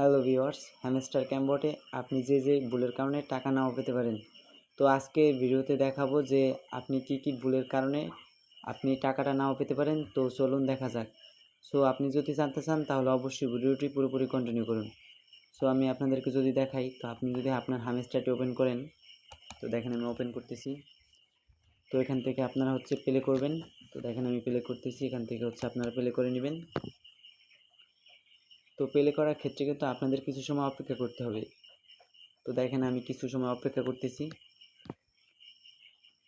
Hello viewers, hamster ক্যাম্পবটে আপনি যে ভুলের কারণে টাকা নাও পেতে পারেন। তো আজকে ভিডিওতে দেখাবো যে আপনি কি ভুলের কারণে আপনি টাকাটা নাও পেতে পারেন। তো চলুন দেখা যাক। সো আপনি যদি জানতে চান তাহলে অবশ্যই ভিডিওটি পুরোপুরি কন্টিনিউ করুন। সো আমি আপনাদেরকে যদি দেখাই, তো আপনি যদি আপনার হ্যামস্টারটি ওপেন করেন, তো দেখেন আমি ওপেন করতেছি। তো এখান থেকে আপনারা প্লে করবেন। তো দেখেন আমি প্লে করতেছি, এখান থেকে আপনারা প্লে করে নেবেন। তো প্লে করার ক্ষেত্রে কিন্তু আপনাদের কিছু সময় অপেক্ষা করতে হবে। তো দেখেন আমি কিছু সময় অপেক্ষা করতেছি।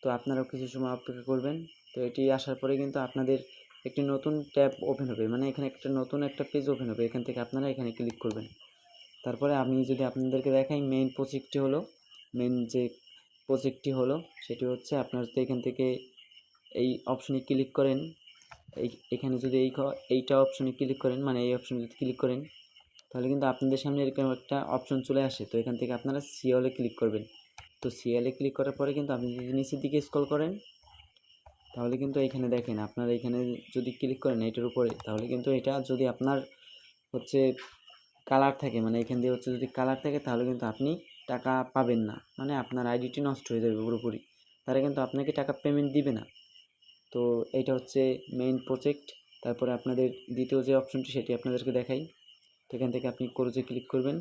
তো আপনারাও কিছু সময় অপেক্ষা করবেন। তো এটি আসার পরে কিন্তু আপনাদের একটি নতুন ট্যাব ওপেন হবে, মানে এখানে নতুন একটা পেজ ওপেন হবে। এখান থেকে আপনারা এখানে ক্লিক করবেন। তারপরে আমি যদি আপনাদেরকে দেখাই, মেইন যে প্রজেক্টটি হলো সেটি হচ্ছে আপনার যদি এখান থেকে এই অপশনে ক্লিক করেন, এখানে যদি এইটা অপশনে ক্লিক করেন, মানে এই অপশনে যদি ক্লিক করেন, তাহলে কিন্তু আপনাদের সামনে এরকম একটা অপশন চলে আসে। তো এখান থেকে আপনারা সিওলে ক্লিক করবেন। তো সিএলে ক্লিক করার পরে কিন্তু আপনি যদি নিচের দিকে স্ক্রল করেন, তাহলে কিন্তু এখানে দেখেন আপনারা এখানে যদি ক্লিক করেন এটার উপরে, তাহলে কিন্তু এটা যদি আপনার হচ্ছে কালার থাকে, মানে এখান দিয়ে যদি কালার থাকে, তাহলে কিন্তু আপনি টাকা পাবেন না, মানে আপনার আইডিটি নষ্ট হয়ে যাবে পুরোপুরি। তারা কিন্তু আপনাকে টাকা পেমেন্ট দিবে না। তো এইটা হচ্ছে মেইন প্রজেক্ট। তারপরে আপনাদের দ্বিতীয় যে অপশনটি সেটি আপনাদেরকে দেখাই। তো এখান থেকে আপনি ক্রোজে ক্লিক করবেন।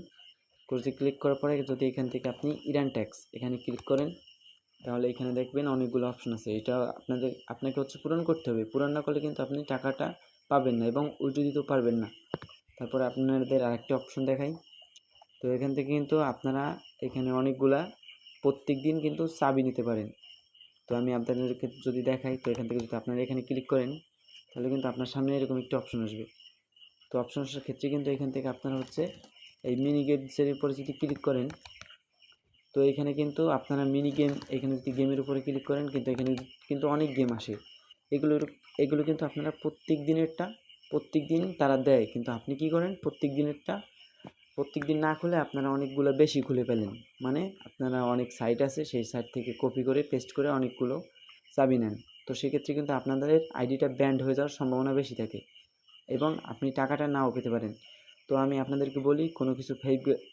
ক্রোজে ক্লিক করার পরে যদি এখান থেকে আপনি ইরান ট্যাক্স এখানে ক্লিক করেন, তাহলে এখানে দেখবেন অনেকগুলো অপশন আছে। এটা আপনাকে পূরণ করতে হবে। পূরণ না করলে কিন্তু আপনি টাকাটা পাবেন না এবং উইথড্র দিতেও পারবেন না। তারপরে আপনাদের আরেকটি অপশন দেখাই। তো এখান থেকে কিন্তু আপনারা এখানে অনেকগুলা প্রত্যেক দিন কিন্তু চাবি নিতে পারেন। তো আমি আপনাদেরকে যদি দেখাই, তো এখান থেকে যদি আপনারা এখানে ক্লিক করেন, তাহলে কিন্তু আপনার সামনে এরকম একটি অপশন আসবে। তো অপশন আসার ক্ষেত্রে কিন্তু এখান থেকে আপনারা এই মিনি গেমসের উপরে যদি ক্লিক করেন, তো এখানে কিন্তু আপনারা মিনি গেম, এখানে যদি গেমের উপরে ক্লিক করেন, কিন্তু এখানে কিন্তু অনেক গেম আসে। এগুলো কিন্তু আপনারা প্রত্যেক দিন তারা দেয়, কিন্তু আপনি কি করেন, প্রত্যেক দিন না খুলে আপনারা অনেকগুলো বেশি খুলে ফেলেন। মানে আপনারা অনেক সাইট আছে, সেই সাইট থেকে কপি করে পেস্ট করে অনেকগুলো চাবি নেন। তো সেক্ষেত্রে কিন্তু আপনাদের আইডিটা ব্যান্ড হয়ে যাওয়ার সম্ভাবনা বেশি থাকে এবং আপনি টাকাটা নাও পেতে পারেন। তো আমি আপনাদেরকে বলি, কোনো কিছু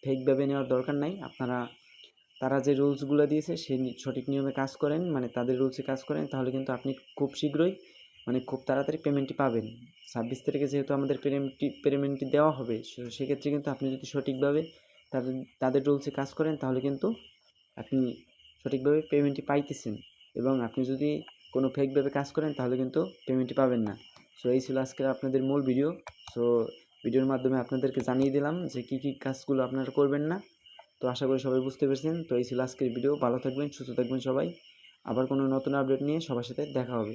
ফেকভাবে নেওয়ার দরকার নাই। তারা যে রুলসগুলো দিয়েছে সেই সঠিক নিয়মে কাজ করেন, মানে তাদের রুলসে কাজ করেন, তাহলে কিন্তু আপনি খুব শীঘ্রই, মানে খুব তাড়াতাড়ি পেমেন্টটি পাবেন। 26 তারিখে যেহেতু আমাদের পেমেন্টটি দেওয়া হবে, সেক্ষেত্রে কিন্তু আপনি যদি সঠিকভাবে তাদের তাদের রুলসে কাজ করেন, তাহলে কিন্তু আপনি সঠিকভাবে পেমেন্টটি পাইতেছেন। এবং আপনি যদি কোনো ফেকভাবে কাজ করেন, তাহলে কিন্তু পেমেন্টটি পাবেন না। সো এই ছিল আজকের আপনাদের মূল ভিডিও। সো ভিডিওর মাধ্যমে আপনাদেরকে জানিয়ে দিলাম যে কী কাজগুলো আপনারা করবেন না। তো আশা করি সবাই বুঝতে পেরেছেন। তো এই ছিল আজকের ভিডিও। ভালো থাকবেন, সুস্থ থাকবেন সবাই। আবার কোনো নতুন আপডেট নিয়ে সবার সাথে দেখা হবে।